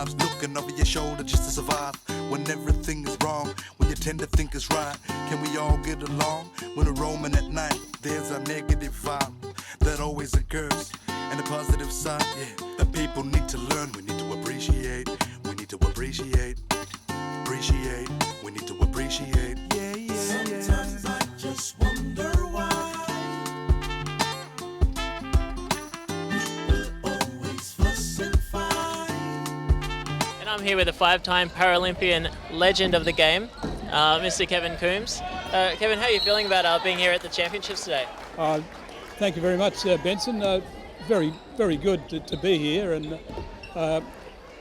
times looking over your shoulder just to survive. When everything is wrong, when you tend to think it's right. Can we all get along? When we're roaming at night, there's a negative vibe that always occurs. And the positive side, yeah, the people need to learn. We need to appreciate. We need to appreciate. Appreciate. We need to appreciate. Yeah, yeah. Sometimes I just wonder why people always fuss and fight. And I'm here with a 5-time Paralympian legend of the game, Mr. Kevin Coombs. Kevin, how are you feeling about being here at the championships today? Thank you very much, Benson. Very, very good to be here, and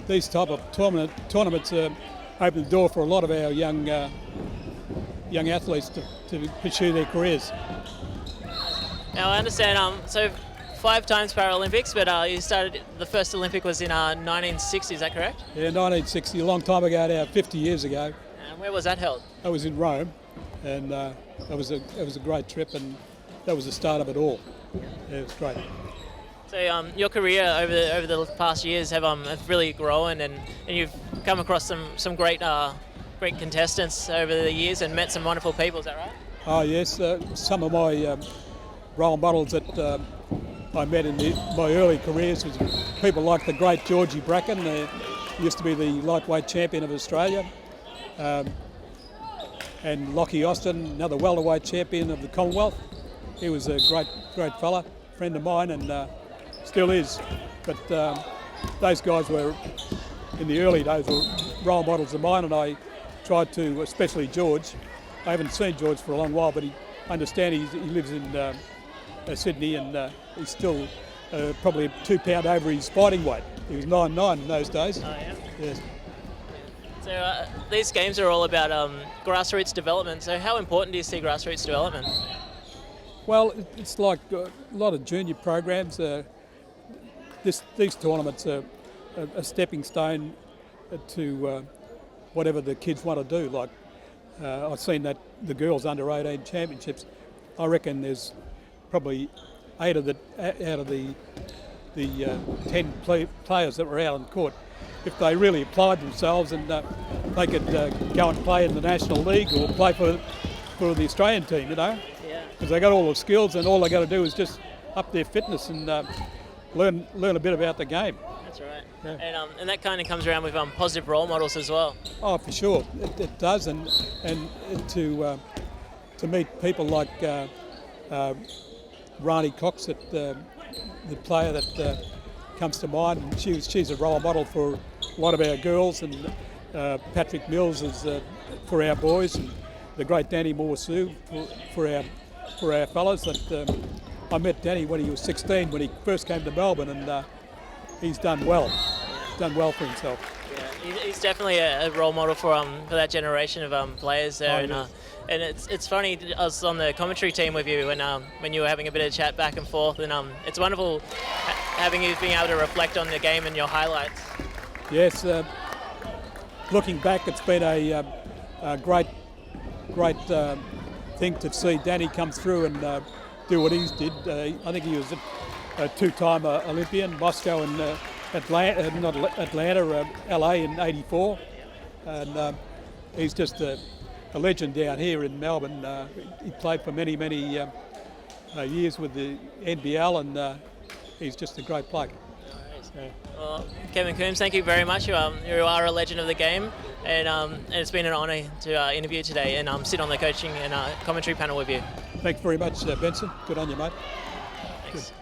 these type of tournaments open the door for a lot of our young athletes to pursue their careers. Now I understand, so 5 times Paralympics, but you started, the first Olympic was in 1960, is that correct? Yeah, 1960, a long time ago now, 50 years ago. And where was that held? I was in Rome, and it was a great trip, and that was the start of it all. Yeah, it was great. So your career over the past years have really grown, and you've come across some great contestants over the years and met some wonderful people. Is that right? Oh yes, some of my role models that I met in my early careers was people like the great Georgie Bracken. He used to be the lightweight champion of Australia, and Lockie Austin, another welterweight champion of the Commonwealth. He was a great fella, friend of mine, and still is. But those guys were, in the early days, were role models of mine, and I tried to, especially George. I haven't seen George for a long while, but I understand he lives in Sydney, and he's still probably 2 pound over his fighting weight. He was 9'9" in those days. Oh, yeah? Yes. So these games are all about grassroots development. So how important do you see grassroots development? Well, it's like a lot of junior programs. These tournaments are a stepping stone to whatever the kids want to do. Like I've seen that the girls under 18 championships. I reckon there's probably 8 out of the 10 players that were out on court. If they really applied themselves, and they could go and play in the National League or play for the Australian team, you know. Yeah. Because they got all the skills, and all they got to do is just up their fitness and learn a bit about the game. That's right. Yeah. And that kind of comes around with positive role models as well. Oh, for sure, it does, and to meet people like Rani Cox, the player that comes to mind, and she's a role model for a lot of our girls, and Patrick Mills is for our boys, and the great Danny Morsu for our fellas. That I met Danny when he was 16, when he first came to Melbourne, and he's done well. Done well for himself. Yeah, he's definitely a role model for that generation of players there. Oh, yes. And it's funny, I was on the commentary team with you when you were having a bit of chat back and forth, and it's wonderful having you being able to reflect on the game and your highlights. Yes, looking back, it's been a great thing to see Danny come through and do what he did. I think he was a 2-time Olympian, Moscow and LA in '84, and he's just a legend down here in Melbourne. He played for many years with the NBL, and he's just a great player. Yeah. Well, Kevin Coombs, thank you very much. You are a legend of the game, and it's been an honour to interview today and sit on the coaching and commentary panel with you. Thanks very much, Benson. Good on you, mate. Thanks. Good.